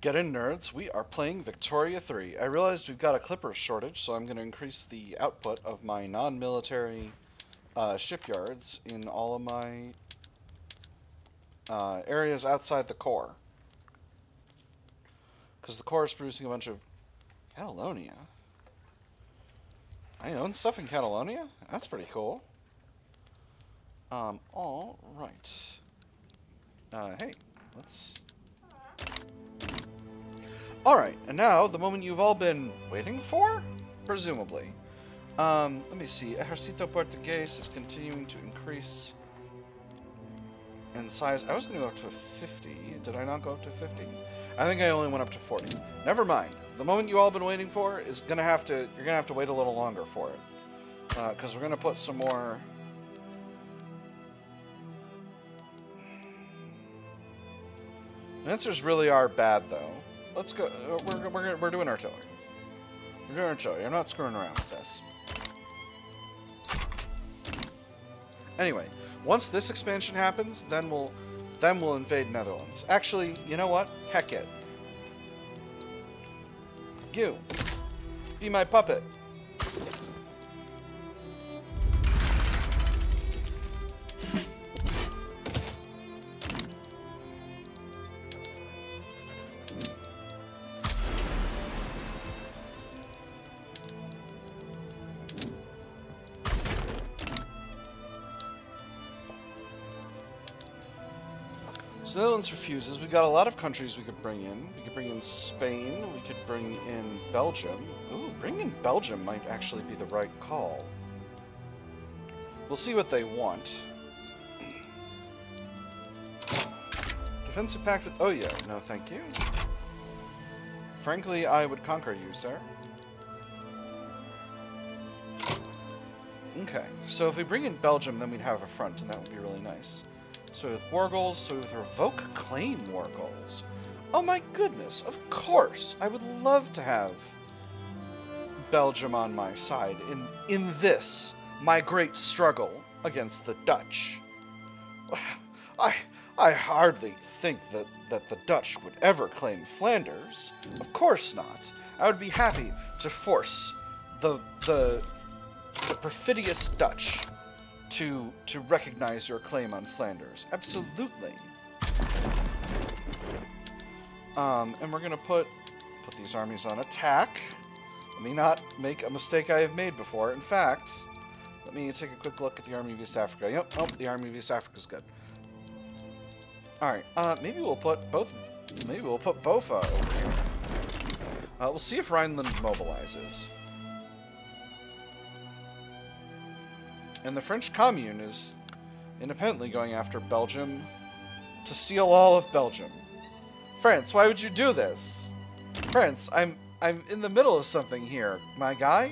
Get in, nerds. We are playing Victoria 3. I realized we've got a clipper shortage, so I'm going to increase the output of my non-military shipyards in all of my areas outside the core. Because the core is producing a bunch of... Catalonia? I own stuff in Catalonia? That's pretty cool. Alright. Hey, let's... Alright, and now, the moment you've all been waiting for? Presumably. Let me see. Ejército Portugués is continuing to increase in size. I was going to go up to 50. Did I not go up to 50? I think I only went up to 40. Never mind. The moment you all been waiting for is going to have to... You're going to have to wait a little longer for it. Because we're going to put some more... Answers really are bad, though. Let's go. We're doing artillery. We're doing artillery. I'm not screwing around with this. Anyway, once this expansion happens, then we'll invade Netherlands. Actually, you know what? Heck it. You, be my puppet. So Netherlands refuses. We've got a lot of countries we could bring in. We could bring in Spain. We could bring in Belgium. Ooh, bringing in Belgium might actually be the right call. We'll see what they want. Defensive pact with... Oh, yeah. No, thank you. Frankly, I would conquer you, sir. Okay. So if we bring in Belgium, then we'd have a front, and that would be really nice. So with war goals, so with revoke claim war goals. Oh my goodness, of course! I would love to have Belgium on my side in this, my great struggle against the Dutch. I hardly think that the Dutch would ever claim Flanders. Of course not. I would be happy to force the perfidious Dutch to recognize your claim on Flanders. Absolutely. And we're gonna put these armies on attack. Let me not make a mistake I have made before. In fact, let me take a quick look at the Army of East Africa. Yep, oh, the Army of East Africa is good. Alright, maybe we'll put both Bofa over here. We'll see if Rhineland mobilizes. And the French Commune is independently going after Belgium to steal all of Belgium. France, why would you do this? France, I'm in the middle of something here, my guy.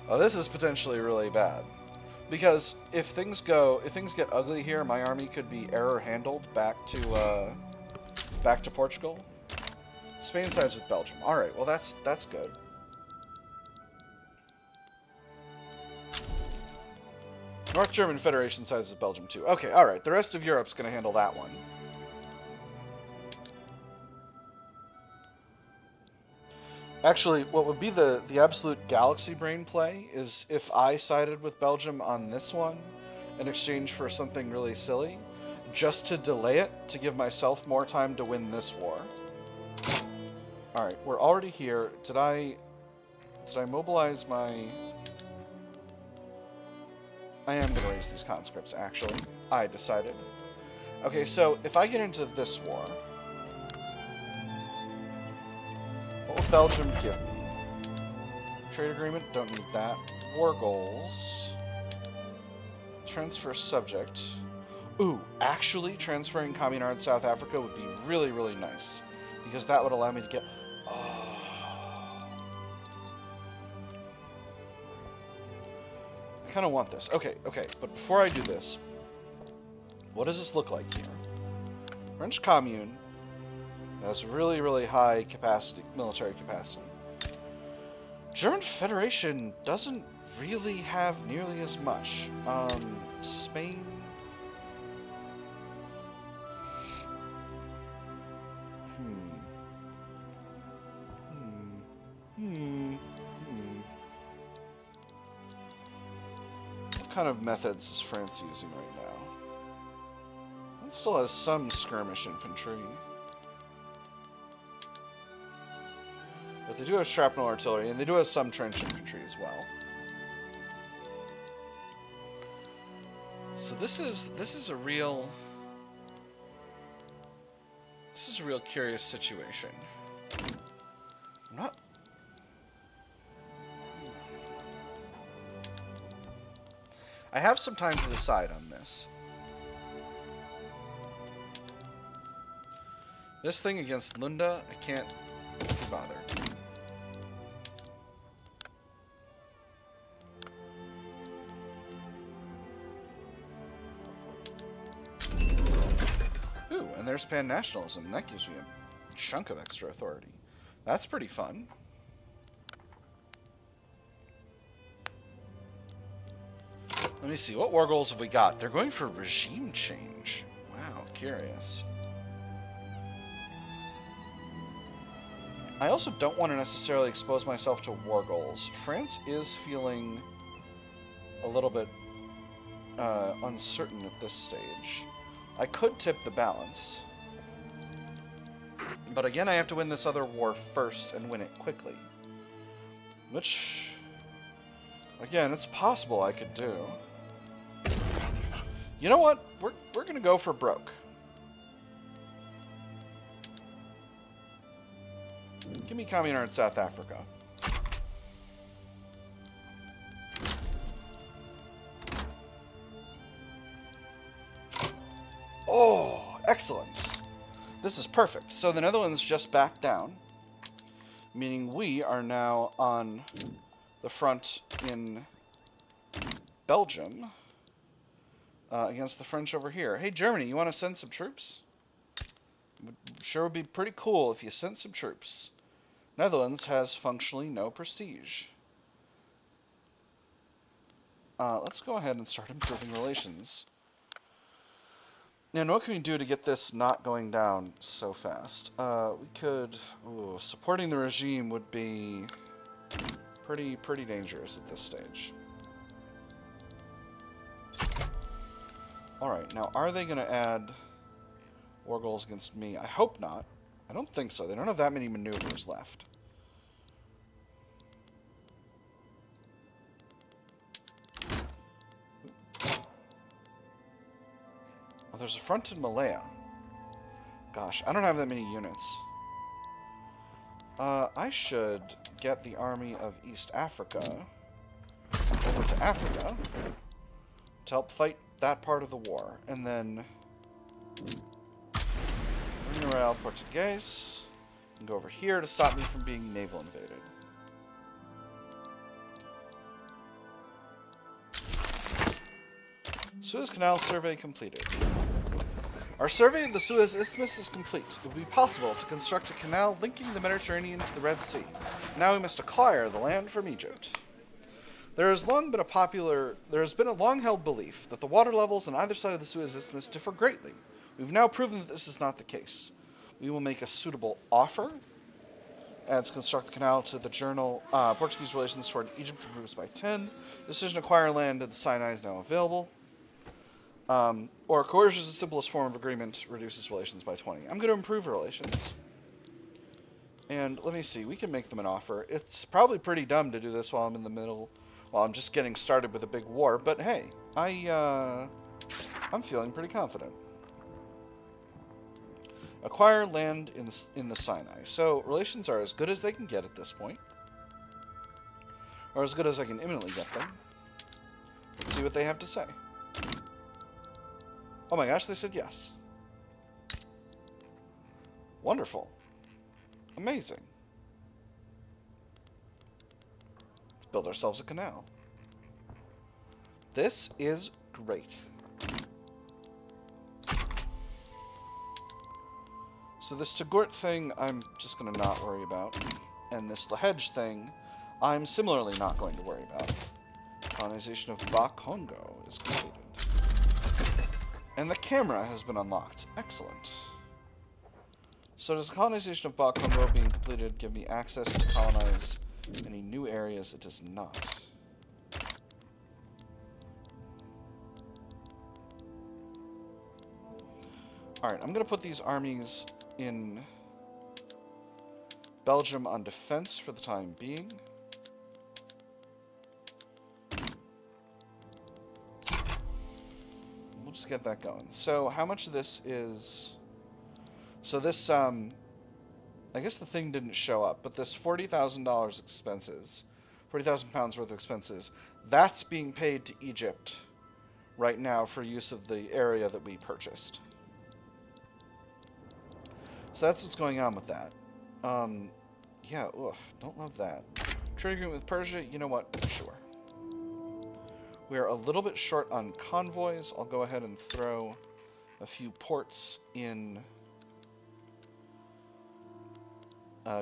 Oh, this is potentially really bad. Because if things get ugly here, my army could be error handled back to Portugal. Spain sides with Belgium. All right, well that's good. North German Federation sides with Belgium too. Okay, all right. The rest of Europe's going to handle that one. Actually, what would be the absolute galaxy brain play is if I sided with Belgium on this one in exchange for something really silly, just to delay it, to give myself more time to win this war. Alright, we're already here. Did I mobilize my... I am going to raise these conscripts, actually. I decided. Okay, so if I get into this war... What will Belgium give me? Trade agreement? Don't need that. War goals. Transfer subject. Ooh, actually transferring Communards South Africa would be really, really nice. Because that would allow me to get... Oh. I kind of want this. Okay, but before I do this, what does this look like here? French Commune has really, really high capacity, military capacity. German Federation doesn't really have nearly as much. Spain... kind of methods is France using right now? It still has some skirmish infantry. But they do have shrapnel artillery, and they do have some trench infantry as well. So this is a real curious situation. I'm not. I have some time to decide on this. This thing against Lunda, I can't be bothered. Ooh, and there's pan-nationalism. That gives me a chunk of extra authority. That's pretty fun. Let me see, what war goals have we got? They're going for regime change. Wow, curious. I also don't want to necessarily expose myself to war goals. France is feeling a little bit uncertain at this stage. I could tip the balance. But again, I have to win this other war first and win it quickly. Which, again, it's possible I could do. You know what? We're going to go for broke. Give me Communard South Africa. Oh, excellent. This is perfect. So the Netherlands just backed down, meaning we are now on the front in Belgium against the French over here. Hey, Germany, you want to send some troops? Sure would be pretty cool if you sent some troops. Netherlands has functionally no prestige. Let's go ahead and start improving relations. And what can we do to get this not going down so fast? We could... Ooh, supporting the regime would be pretty dangerous at this stage. Alright, now are they going to add war goals against me? I hope not. I don't think so. They don't have that many maneuvers left. Oh, there's a front in Malaya. Gosh, I don't have that many units. I should get the army of East Africa over to Africa to help fight that part of the war. And then Imperial Portuguese and go over here to stop me from being naval invaded. Suez Canal survey completed. Our survey of the Suez Isthmus is complete. It will be possible to construct a canal linking the Mediterranean to the Red Sea. Now we must acquire the land from Egypt. There has been a long-held belief that the water levels on either side of the Suez Isthmus differ greatly. We've now proven that this is not the case. We will make a suitable offer and construct the canal to the journal Portuguese Relations toward Egypt improves by 10. Decision to acquire land at the Sinai is now available. Or coercion is the simplest form of agreement, reduces relations by 20. I'm going to improve relations. And let me see, we can make them an offer. It's probably pretty dumb to do this while I'm in the middle, while I'm just getting started with a big war, but hey, I'm feeling pretty confident. Acquire land in the Sinai. So relations are as good as they can get at this point. Or as good as I can imminently get them. Let's see what they have to say. Oh my gosh, they said yes. Wonderful. Amazing. Let's build ourselves a canal. This is great. So this Tagort thing, I'm just going to not worry about. And this Lahej thing, I'm similarly not going to worry about. Colonization of Ba-Congo is completed. And the camera has been unlocked. Excellent. So does the colonization of Ba-Congo being completed give me access to colonize any new areas? It does not. Alright, I'm going to put these armies in Belgium on defense for the time being. We'll just get that going. So, how much of this is... So this, I guess the thing didn't show up, but this $40,000 expenses, 40,000 pounds worth of expenses, that's being paid to Egypt right now for use of the area that we purchased. So that's what's going on with that. Yeah, ugh, don't love that. Trade agreement with Persia, you know what? Sure. We are a little bit short on convoys. I'll go ahead and throw a few ports in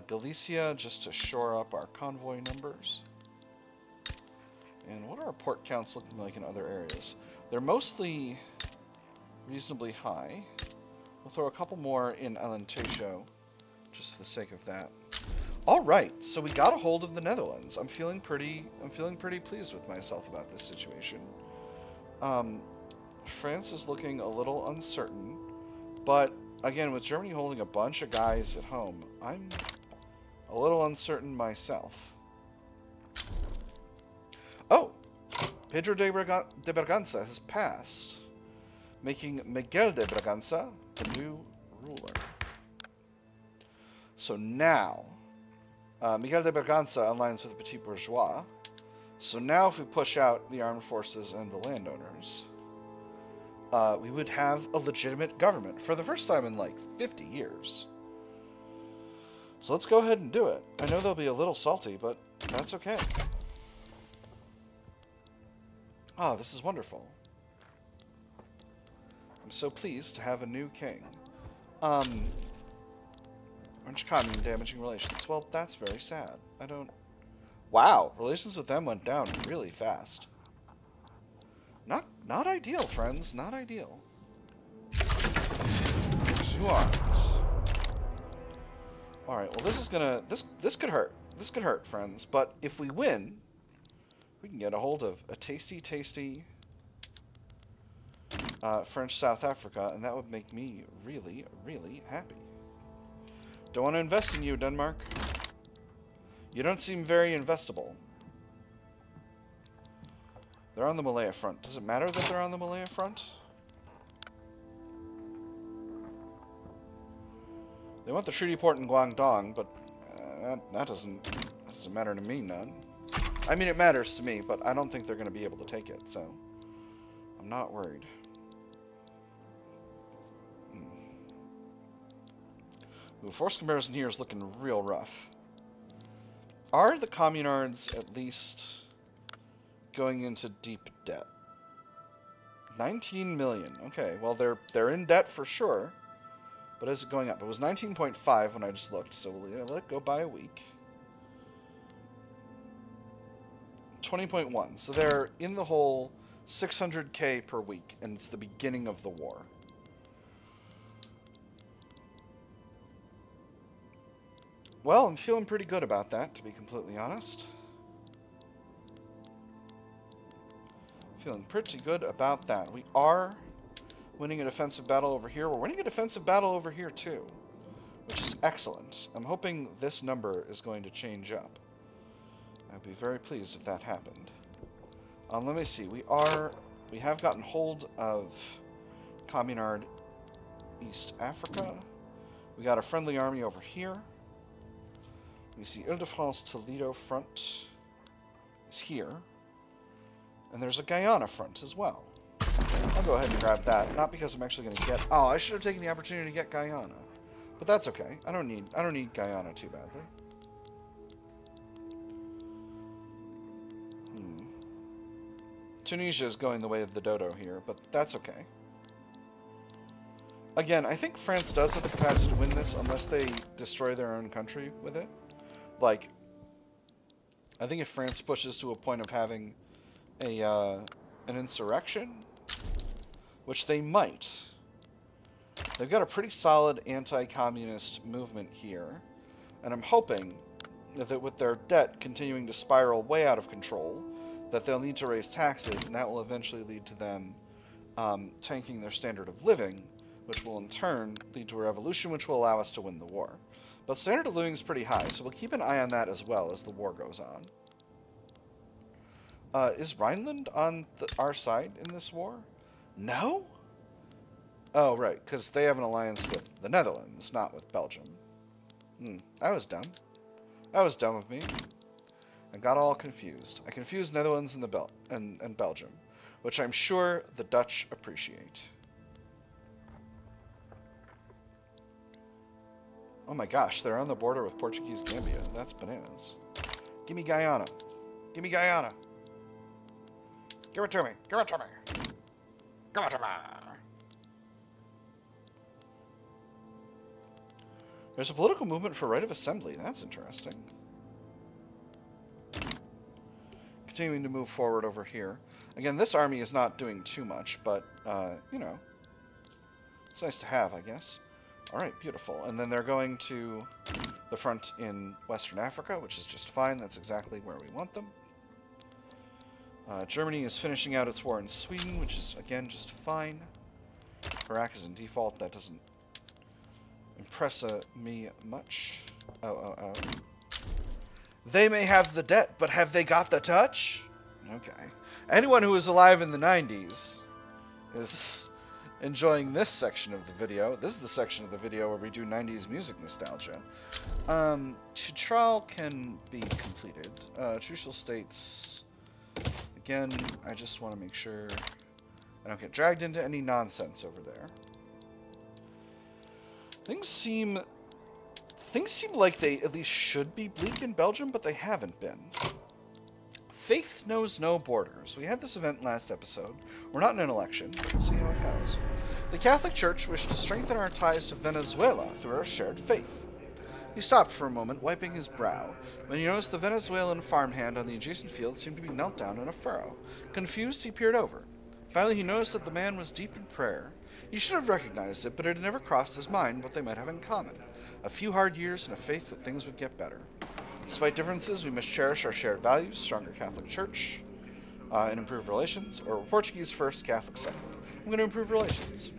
Galicia just to shore up our convoy numbers. And what are our port counts looking like in other areas? They're mostly reasonably high. We'll throw a couple more in Alentejo, just for the sake of that. All right, so we got a hold of the Netherlands. I'm feeling pretty pleased with myself about this situation. France is looking a little uncertain, but again, with Germany holding a bunch of guys at home, I'm a little uncertain myself. Oh, Pedro de Braganca has passed, making Miguel de Braganca the new ruler. So now, Miguel de Braganca aligns with the Petit Bourgeois. So now if we push out the armed forces and the landowners, we would have a legitimate government for the first time in like 50 years. So let's go ahead and do it. I know they'll be a little salty, but that's okay. Ah, this is wonderful. I'm so pleased to have a new king. French commune damaging relations. Well, that's very sad. I don't... Wow, relations with them went down really fast. Not ideal, friends. Not ideal. 2 arms. Alright, well this is gonna... This could hurt. This could hurt, friends. But if we win, we can get a hold of a tasty French South Africa, and that would make me really, really happy. Don't want to invest in you, Denmark. You don't seem very investable. They're on the Malaya front. Does it matter that they're on the Malaya front? They want the treaty port in Guangdong, but that doesn't matter to me none. I mean, it matters to me, but I don't think they're going to be able to take it, so I'm not worried. The force comparison here is looking real rough. Are the Communards at least going into deep debt? 19 million. Okay, well they're in debt for sure. But is it going up? It was 19.5 when I just looked, so we'll let it go by a week. 20.1. So they're in the hole 600k per week, and it's the beginning of the war. Well, I'm feeling pretty good about that, to be completely honest. Feeling pretty good about that. We are winning a defensive battle over here. We're winning a defensive battle over here, too, which is excellent. I'm hoping this number is going to change up. I'd be very pleased if that happened. Let me see. We have gotten hold of Communard East Africa. We got a friendly army over here. We see Ile-de-France Toledo front is here. And there's a Guyana front as well. I'll go ahead and grab that. Not because I'm actually going to get... Oh, I should have taken the opportunity to get Guyana. But that's okay. I don't need Guyana too badly. Tunisia is going the way of the dodo here, but that's okay. Again, I think France does have the capacity to win this unless they destroy their own country with it. Like, I think if France pushes to a point of having an insurrection, which they might, they've got a pretty solid anti-communist movement here, and I'm hoping that with their debt continuing to spiral way out of control, that they'll need to raise taxes, and that will eventually lead to them tanking their standard of living, which will in turn lead to a revolution, which will allow us to win the war. But standard of living is pretty high, so we'll keep an eye on that as well as the war goes on. Is Rhineland on our side in this war? No? Oh, right, because they have an alliance with the Netherlands, not with Belgium. I was dumb. That was dumb of me. I got all confused. I confused Netherlands and Belgium, which I'm sure the Dutch appreciate. Oh my gosh, they're on the border with Portuguese Gambia. That's bananas. Give me Guyana. Give me Guyana. Give it to me. Give it to me. Give it to me. There's a political movement for right of assembly. That's interesting. Continuing to move forward over here. Again, this army is not doing too much, but, you know, it's nice to have, I guess. Alright, beautiful. And then they're going to the front in Western Africa, which is just fine. That's exactly where we want them. Germany is finishing out its war in Sweden, which is, again, just fine. Iraq is in default. That doesn't impress me much. Oh. They may have the debt, but have they got the touch? Okay. Anyone who was alive in the 90s is enjoying this section of the video. This is the section of the video where we do 90s music nostalgia. Tutorial can be completed. Trucial states... Again, I just want to make sure I don't get dragged into any nonsense over there. Things seem like they at least should be bleak in Belgium, but they haven't been. Faith knows no borders. We had this event last episode. We're not in an election, but we'll see how it goes. The Catholic Church wished to strengthen our ties to Venezuela through our shared faith. He stopped for a moment, wiping his brow, when he noticed the Venezuelan farmhand on the adjacent field seemed to be knelt down in a furrow. Confused, he peered over. Finally, he noticed that the man was deep in prayer. He should have recognized it, but it had never crossed his mind what they might have in common. A few hard years and a faith that things would get better. Despite differences, we must cherish our shared values, stronger Catholic Church, and improve relations, or Portuguese first, Catholic second. I'm going to improve relations.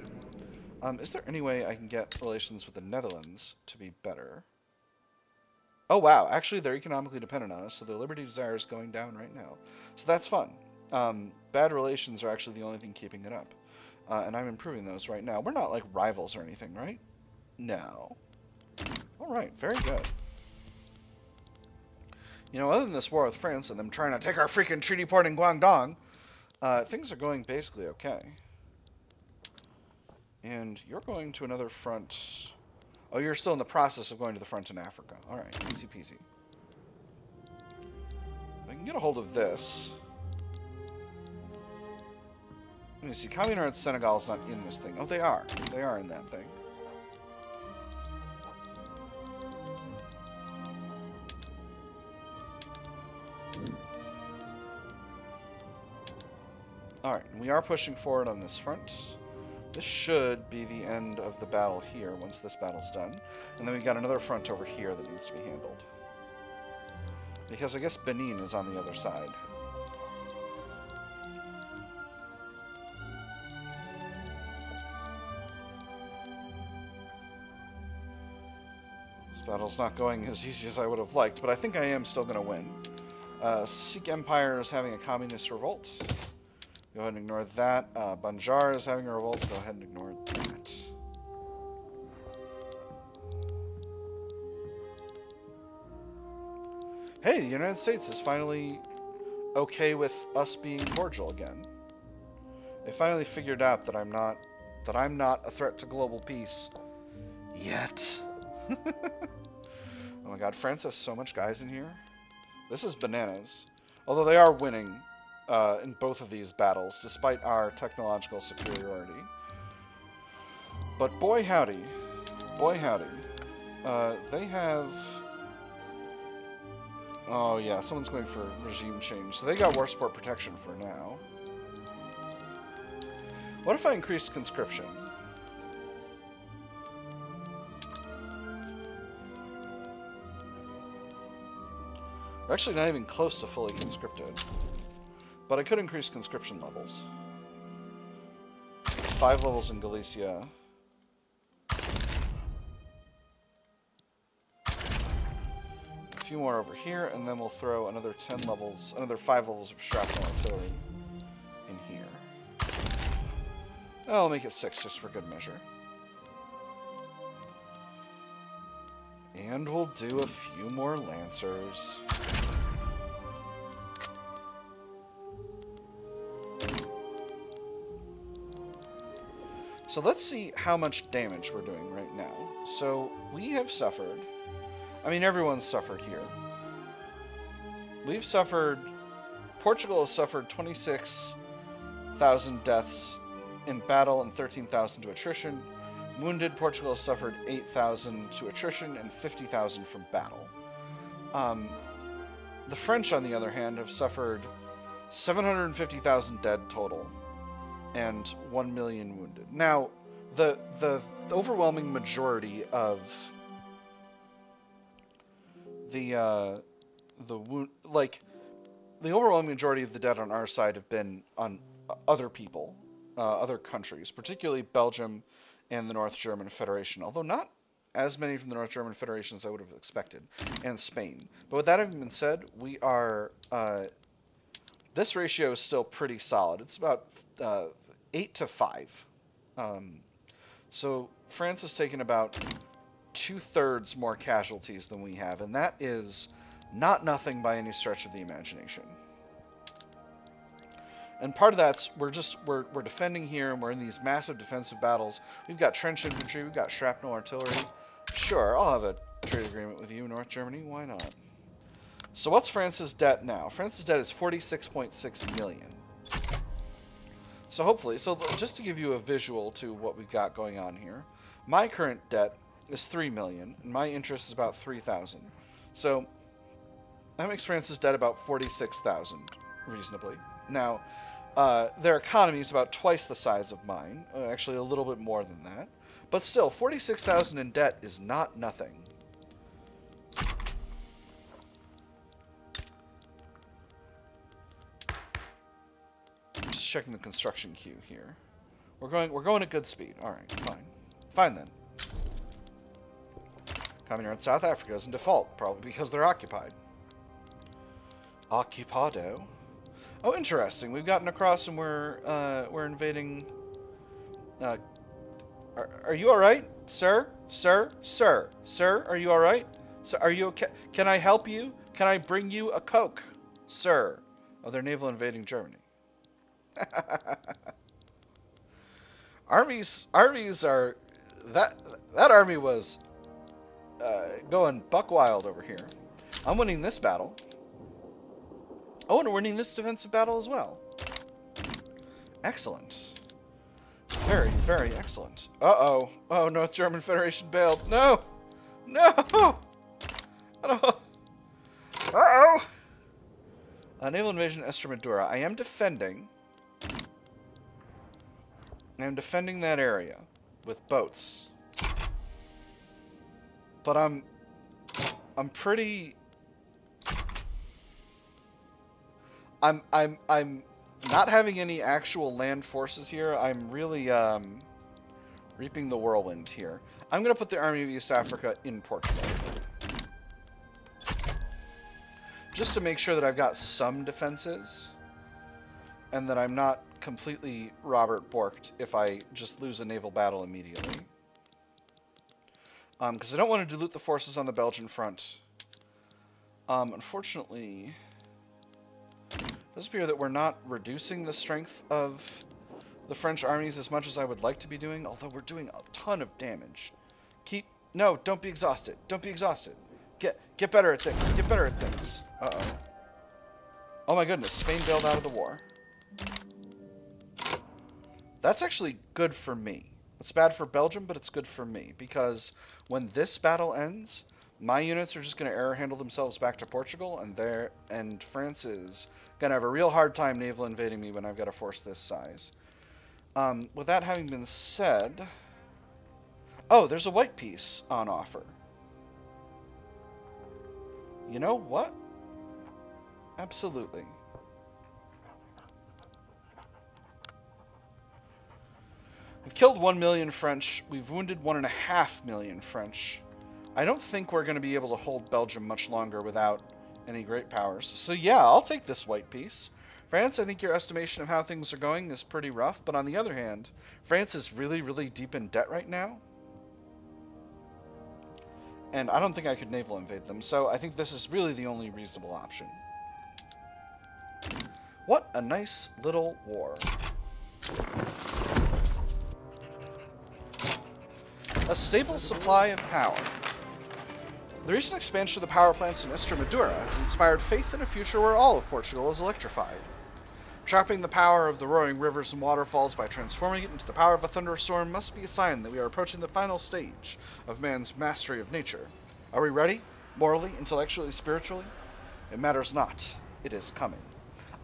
Is there any way I can get relations with the Netherlands to be better? Oh, wow. Actually, they're economically dependent on us, so their liberty desire is going down right now. So that's fun. Bad relations are actually the only thing keeping it up. And I'm improving those right now. We're not, like, rivals or anything, right? No. Alright, very good. You know, other than this war with France and them trying to take our freaking treaty port in Guangdong, things are going basically okay. And you're going to another front... Oh, you're still in the process of going to the front in Africa. Alright, easy peasy. I can get a hold of this. Let me see. Communards Senegal's not in this thing. Oh, they are. They are in that thing. Alright, and we are pushing forward on this front. This should be the end of the battle here once this battle's done. And then we've got another front over here that needs to be handled. Because I guess Benin is on the other side. This battle's not going as easy as I would have liked, but I think I am still going to win. Sikh Empire is having a communist revolt. Go ahead and ignore that. Banjar is having a revolt. Go ahead and ignore that. Hey, the United States is finally okay with us being cordial again. They finally figured out that I'm not a threat to global peace yet. Oh my god, France has so much guys in here. This is bananas. Although they are winning in both of these battles, despite our technological superiority. But boy howdy, they have... Oh yeah, someone's going for regime change. So they got war support protection for now. What if I increased conscription? We're actually not even close to fully conscripted. But I could increase conscription levels. 5 levels in Galicia. few more over here, and then we'll throw another 10 levels, another 5 levels of shrapnel artillery in here. Oh, I'll make it 6 just for good measure. And we'll do a few more lancers. So let's see how much damage we're doing right now. So we have suffered, I mean everyone's suffered here. We've suffered, Portugal has suffered 26,000 deaths in battle and 13,000 to attrition. Wounded, Portugal has suffered 8,000 to attrition and 50,000 from battle. The French, on the other hand, have suffered 750,000 dead total and 1 million wounded. Now, the overwhelming majority of the overwhelming majority of the dead on our side have been on other people, other countries, particularly Belgium and the North German Federation, although not as many from the North German Federation as I would have expected, and Spain. But with that having been said, we are, this ratio is still pretty solid. It's about 8 to 5. So France has taken about 2/3 more casualties than we have, and that is not nothing by any stretch of the imagination. And part of that's we're defending here, and we're in these massive defensive battles. We've got trench infantry, we've got shrapnel artillery. Sure, I'll have a trade agreement with you, North Germany. Why not? So what's France's debt now? France's debt is 46.6 million. So hopefully, so just to give you a visual to what we've got going on here, my current debt is 3 million, and my interest is about 3,000. So that makes France's debt about 46,000, reasonably. Now, their economy is about twice the size of mine, actually a little bit more than that. But still, 46,000 in debt is not nothing. Just checking the construction queue here. We're going at good speed. All right, fine. Fine then. Communard South Africa is in default, probably because they're occupied. Occupado. Oh, interesting. We've gotten across and we're invading. Are you all right, sir? Sir? Sir? Sir? Are you all right? So, are you okay? Can I help you? Can I bring you a Coke, sir? Oh, they're naval invading Germany. Armies are that army was going buck wild over here. I'm winning this battle. Oh, and we're winning this defensive battle as well. Excellent. Very, very excellent. Uh-oh. Oh, North German Federation bailed. No! No! Uh-oh! Naval invasion Estremadura. I am defending that area with boats. But I'm pretty... I'm not having any actual land forces here. I'm really reaping the whirlwind here. I'm going to put the Army of East Africa in Portugal. Just to make sure that I've got some defenses. And that I'm not completely Robert Borked if I just lose a naval battle immediately. Because I don't want to dilute the forces on the Belgian front. Unfortunately... It does appear that we're not reducing the strength of the French armies as much as I would like to be doing, although we're doing a ton of damage. No, don't be exhausted. Don't be exhausted. Get better at things. Get better at things. Uh-oh. Oh my goodness, Spain bailed out of the war. That's actually good for me. It's bad for Belgium, but it's good for me, because when this battle ends, my units are just going to air handle themselves back to Portugal, and France is going to have a real hard time naval invading me when I've got a force this size. With that having been said... Oh, there's a white piece on offer. You know what? Absolutely. We've killed 1 million French. We've wounded 1.5 million French. I don't think we're going to be able to hold Belgium much longer without any great powers. So yeah, I'll take this white piece. France, I think your estimation of how things are going is pretty rough, but on the other hand, France is really, really deep in debt right now. And I don't think I could naval invade them, so I think this is really the only reasonable option. What a nice little war. A stable supply of power. The recent expansion of the power plants in Extremadura has inspired faith in a future where all of Portugal is electrified. Trapping the power of the roaring rivers and waterfalls by transforming it into the power of a thunderstorm must be a sign that we are approaching the final stage of man's mastery of nature. Are we ready? Morally, intellectually, spiritually? It matters not. It is coming.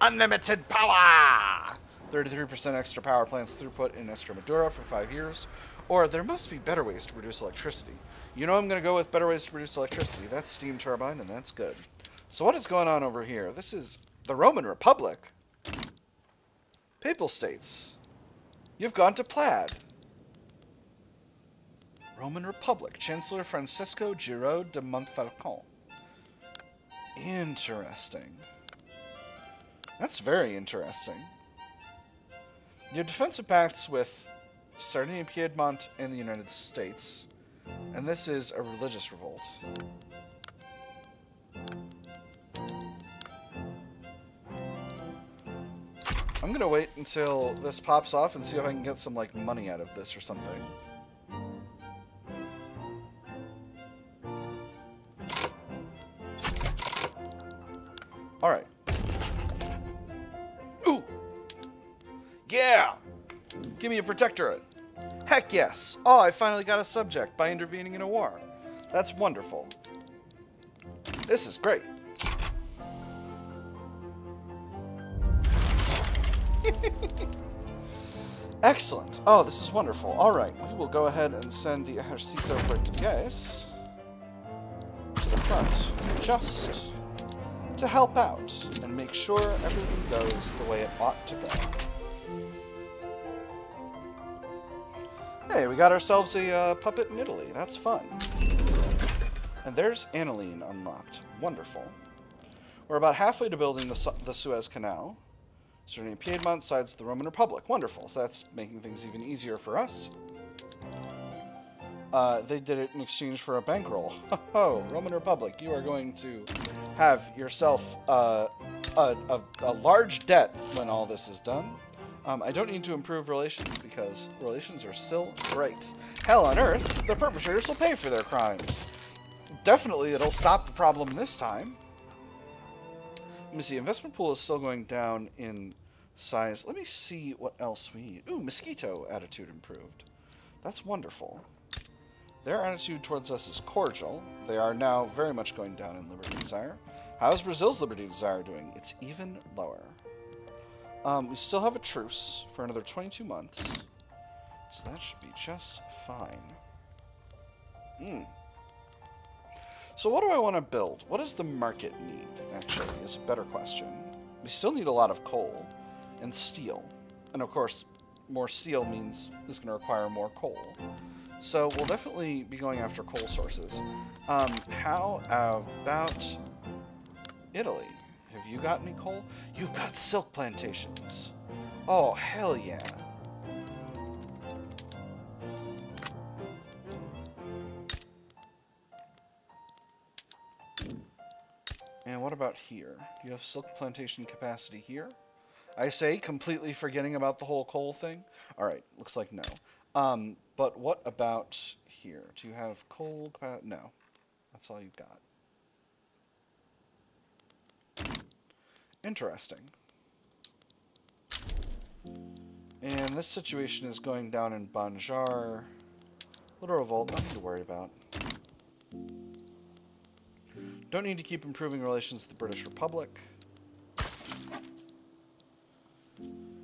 Unlimited power! 33% extra power plants throughput in Extremadura for 5 years. Or there must be better ways to produce electricity. You know I'm going to go with better ways to produce electricity. That's steam turbine, and that's good. So what is going on over here? This is the Roman Republic. Papal States. You've gone to plaid. Roman Republic. Chancellor Francisco Giraud de Montfalcon. Interesting. That's very interesting. You have defensive pacts with Sardinia, Piedmont, and the United States. And this is a religious revolt. I'm going to wait until this pops off and see if I can get some, like, money out of this or something. Alright. Ooh! Yeah! Give me a protectorate. Heck yes! Oh, I finally got a subject by intervening in a war. That's wonderful. This is great. Excellent. Oh, this is wonderful. Alright, we will go ahead and send the Ejército Portugués to the front, just to help out and make sure everything goes the way it ought to go. Hey, we got ourselves a puppet in Italy. That's fun. And there's aniline unlocked. Wonderful. We're about halfway to building the Suez Canal. Sardinia Piedmont sides the Roman Republic. Wonderful. So that's making things even easier for us. They did it in exchange for a bankroll. Oh, Roman Republic, you are going to have yourself a large debt when all this is done. I don't need to improve relations because relations are still great. Hell on earth, the perpetrators will pay for their crimes. Definitely it'll stop the problem this time. Let me see, investment pool is still going down in size. Let me see what else we need. Ooh, mosquito attitude improved. That's wonderful. Their attitude towards us is cordial. They are now very much going down in Liberty Desire. How's Brazil's Liberty Desire doing? It's even lower. We still have a truce for another 22 months. So that should be just fine. So what do I want to build? What does the market need, actually, is a better question. We still need a lot of coal and steel. And of course, more steel means it's going to require more coal. So we'll definitely be going after coal sources. How about Italy? Have you got any coal? You've got silk plantations. Oh, hell yeah. And what about here? Do you have silk plantation capacity here? I say, completely forgetting about the whole coal thing. Alright, looks like no. But what about here? Do you have coal capacity? No. That's all you've got. Interesting. And this situation is going down in Banjar. Little revolt, nothing to worry about. Don't need to keep improving relations with the British Republic.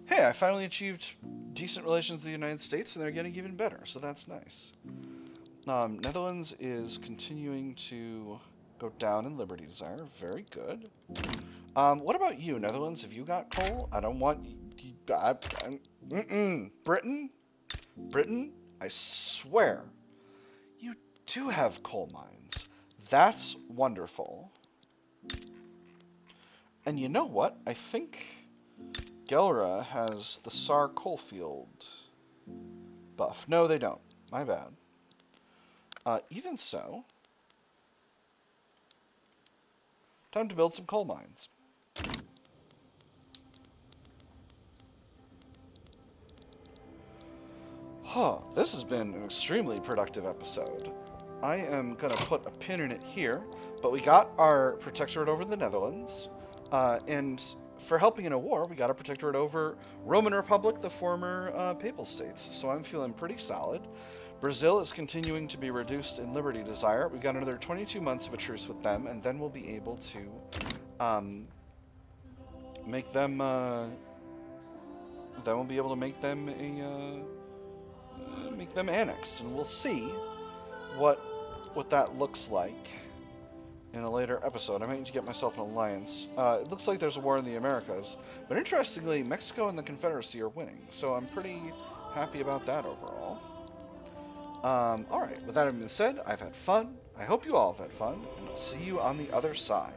Hey, I finally achieved decent relations with the United States, and they're getting even better, so that's nice. Netherlands is continuing to go down in Liberty Desire. Very good. What about you, Netherlands? Have you got coal? I don't want... Britain? Britain? I swear. You do have coal mines. That's wonderful. And you know what? I think Gelra has the Sar coalfield buff. No, they don't. My bad. Even so, time to build some coal mines. Huh, this has been an extremely productive episode. I am going to put a pin in it here, but we got our protectorate over the Netherlands, and for helping in a war, we got a protectorate over Roman Republic, the former papal states, so I'm feeling pretty solid. Brazil is continuing to be reduced in liberty desire. We've got another 22 months of a truce with them, and then we'll be able to make them, then we'll be able to make them annexed, and we'll see what that looks like in a later episode. I might need to get myself an alliance. It looks like there's a war in the Americas, but interestingly, Mexico and the Confederacy are winning, so I'm pretty happy about that overall. Alright, with that having been said, I've had fun. I hope you all have had fun, and I'll see you on the other side.